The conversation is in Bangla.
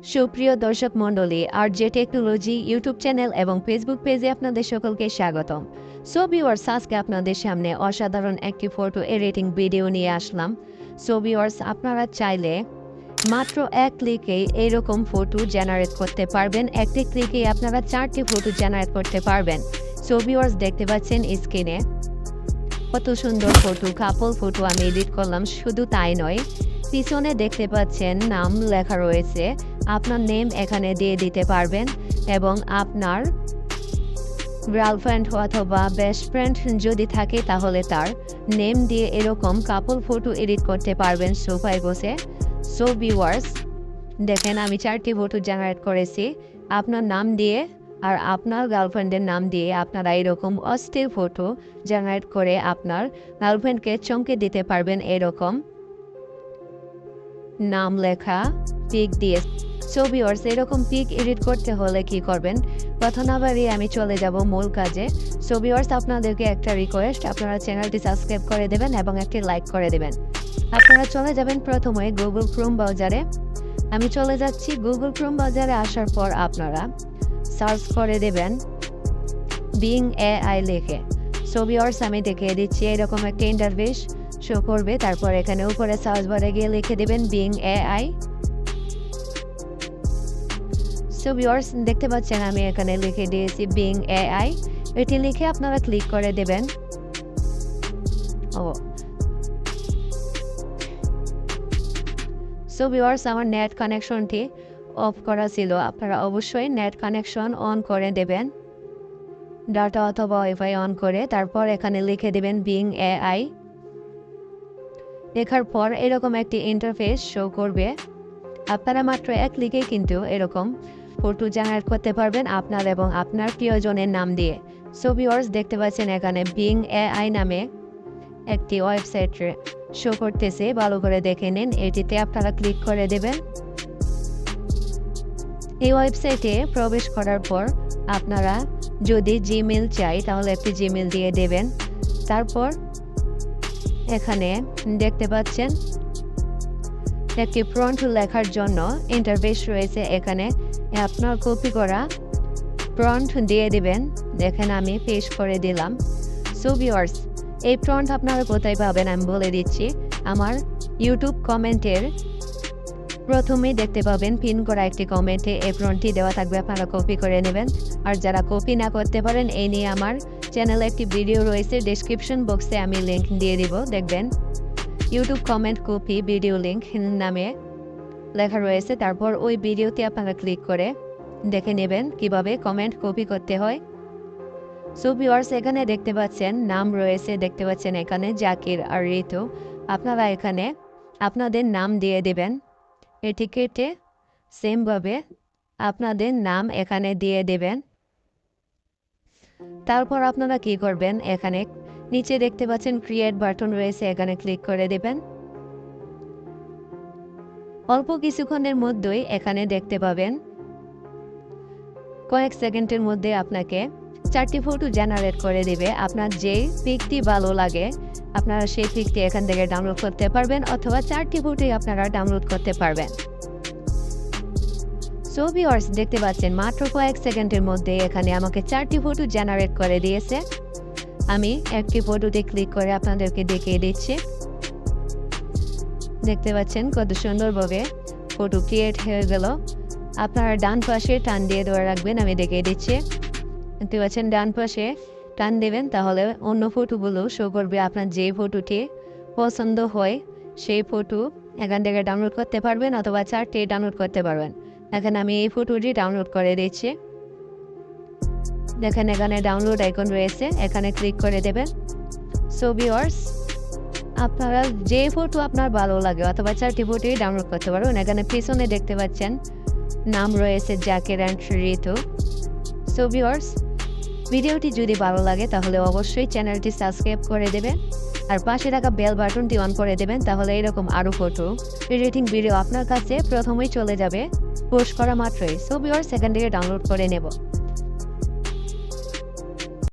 সুপ্রিয় দর্শক মণ্ডলী, RJ টেকনোলজি ইউটিউব চ্যানেল এবং ফেসবুক পেজে আপনাদের সকলকে স্বাগতম। সো ভিউয়ার্স, আজকে আপনাদের সামনে অসাধারণ একটি ফটো এডিটিং ভিডিও নিয়ে আসলাম। সো ভিউয়ার্স, আপনারা চাইলে মাত্র এক ক্লিকেই এইরকম ফটো জেনারেট করতে পারবেন। একটি ক্লিকেই আপনারা 4টি ফটো জেনারেট করতে পারবেন। সো ভিউয়ার্স, দেখতে পাচ্ছেন স্ক্রিনে কত সুন্দর ফটো, কাপল ফটো আমি এডিট করলাম। শুধু তাই নয়, পিছনে দেখতে পাচ্ছেন নাম লেখা রয়েছে। আপনার নেম এখানে দিয়ে দিতে পারবেন এবং আপনার গার্লফ্রেন্ড অথবা বেস্ট ফ্রেন্ড যদি থাকে তাহলে তার নেম দিয়ে এরকম কাপল ফটো এডিট করতে পারবেন সোফায় বসে। সো ভিউয়ার্স, দেখেন আমি 4টি ফটো জেনারেট করেছি আপনার নাম দিয়ে আর আপনার গার্লফ্রেন্ডের নাম দিয়ে। আপনারা এরকম অস্থির ফটো জেনারেট করে আপনার গার্লফ্রেন্ডকে চমকে দিতে পারবেন এরকম নাম লেখা পিক দিয়ে। সো ভিউয়ার্স, এরকম পিক এডিট করতে হলে কি করবেন, কথা না বাড়িয়ে আমি চলে যাব মূল কাজে। সো ভিউয়ার্স, আপনাদেরকে একটা রিকোয়েস্ট, আপনারা চ্যানেলটি সাবস্ক্রাইব করে দেবেন এবং একটি লাইক করে দেবেন। আপনারা চলে যাবেন প্রথমে গুগল ক্রোম ব্রাউজারে। আমি চলে যাচ্ছি গুগল ক্রোম ব্রাউজারে। আসার পর আপনারা সার্চ করে দেবেন বিং এআই লিখে। সো ভিউয়ার্স, আমি দেখিয়ে দিচ্ছি এরকম একটা ইন্টারফেস শো করবে। তারপর এখানে উপরে সার্চ বারে গিয়ে লিখে দেবেন বিং এআই। সো ভিউয়ার্স, দেখতে পাচ্ছেন আমি এখানে লিখে দিয়েছি বিং এআই। এটি লিখে আপনারা ক্লিক করে দেবেন। সো ভিউয়ার্স, আমার নেট কানেকশনটি অফ করা ছিল। আপনারা অবশ্যই নেট কানেকশন অন করে দেবেন, ডাটা অথবা ওয়াইফাই অন করে। তারপর এখানে লিখে দেবেন বিং এআই। লেখার পর এরকম একটি ইন্টারফেস শো করবে। আপনারা মাত্র এক ক্লিকে কিন্তু এরকম ফটো জেনারেট করতে পারবেন আপনার এবং আপনার প্রিয়জনের নাম দিয়ে। সো ভিউয়ার্স, দেখতে পাচ্ছেন এখানে বিং এআই নামে একটি ওয়েবসাইট শো করতেছে, ভালো করে দেখে নিন। এটিতে আপনারা ক্লিক করে দেবেন। এই ওয়েবসাইটে প্রবেশ করার পর আপনারা যদি জিমেল চাই তাহলে একটি জিমেল দিয়ে দেবেন। তারপর এখানে দেখতে পাচ্ছেন একটি প্রম্পট লেখার জন্য ইন্টারফেস রয়েছে। এখানে আপনার কপি করা প্রম্পট দিয়ে দিবেন। দেখেন আমি পেস্ট করে দিলাম। সো ভিউয়ার্স, এই প্রম্পট আপনারা কোথায় পাবেন আমি বলে দিচ্ছি। আমার ইউটিউব কমেন্টের প্রথমেই দেখতে পাবেন পিন করা একটি কমেন্টে এই প্রম্পটটি দেওয়া থাকবে, আপনারা কপি করে নেবেন। আর যারা কপি না করতে পারেন, এই নিয়ে আমার চ্যানেলে একটি ভিডিও রয়েছে, ডেসক্রিপশন বক্সে আমি লিঙ্ক দিয়ে দিব, দেখবেন। YouTube comment copy video link নামে লেখা রয়েছে। তারপর ওই ভিডিওতে আপনারা ক্লিক করে দেখে নেবেন কিভাবে কমেন্ট কপি করতে হয়। সো ভিউয়ার্স, এখানে দেখতে পাচ্ছেন নাম রয়েছে, দেখতে পাচ্ছেন এখানে জাকির আর ঋতু। আপনারা এখানে আপনাদের নাম দিয়ে দেবেন। এটি কেটে সেমভাবে আপনাদের নাম এখানে দিয়ে দেবেন। তারপর আপনারা কি করবেন, এখানে নিচে দেখতে পাচ্ছেন ক্রিয়েট বাটন রয়েছে, এখানে ক্লিক করে দেবেন। অল্প কিছুক্ষণের মধ্যেই এখানে দেখতে পাবেন কয়েক সেকেন্ডের মধ্যে আপনাকে 4টি ফটো জেনারেট করে দিবে। আপনার যেই পিকটি ভালো লাগে আপনারা সেই পিকটি এখান থেকে ডাউনলোড করতে পারবেন, অথবা 4টি ফটোই আপনারা ডাউনলোড করতে পারবেন। সো ভিউয়ার্স, দেখতে পাচ্ছেন মাত্র কয়েক সেকেন্ডের মধ্যে এখানে আমাকে 4টি ফটো জেনারেট করে দিয়েছে। আমি একটি ফটোতে ক্লিক করে আপনাদেরকে দেখিয়ে দিচ্ছি। দেখতে পাচ্ছেন কত সুন্দরভাবে ফটো ক্রিয়েট হয়ে গেল। আপনারা ডান পাশে টান দিয়ে ধরে রাখবেন, আমি দেখিয়ে দিচ্ছি। দেখতে পাচ্ছেন ডান পাশে টান দেবেন, তাহলে অন্য ফটোগুলো শো করবে। আপনার যে ফটোটি পছন্দ হয় সেই ফটো এখান থেকে ডাউনলোড করতে পারবেন, অথবা 4টি ডাউনলোড করতে পারবেন। এখন আমি এই ফটোটি ডাউনলোড করে দিচ্ছি। দেখেন এখানে ডাউনলোড আইকন রয়েছে, এখানে ক্লিক করে দেবেন। সো ভিউয়ার্স, আপনারা যে ফটো আপনার ভালো লাগে অথবা 4টি ফটোই ডাউনলোড করতে পারবেন। এখানে পিছনে দেখতে পাচ্ছেন নাম রয়েছে Zakir and Ritu. So viewers, ভিডিওটি যদি ভালো লাগে তাহলে অবশ্যই চ্যানেলটি সাবস্ক্রাইব করে দেবেন আর পাশে থাকা বেল বাটনটি অন করে দেবেন। তাহলে এরকম আরও ফটো এডিটিং ভিডিও আপনার কাছে প্রথমেই চলে যাবে পোস্ট করা মাত্রই। সো ভিউয়ার্স, সেখান থেকে ডাউনলোড করে নেব।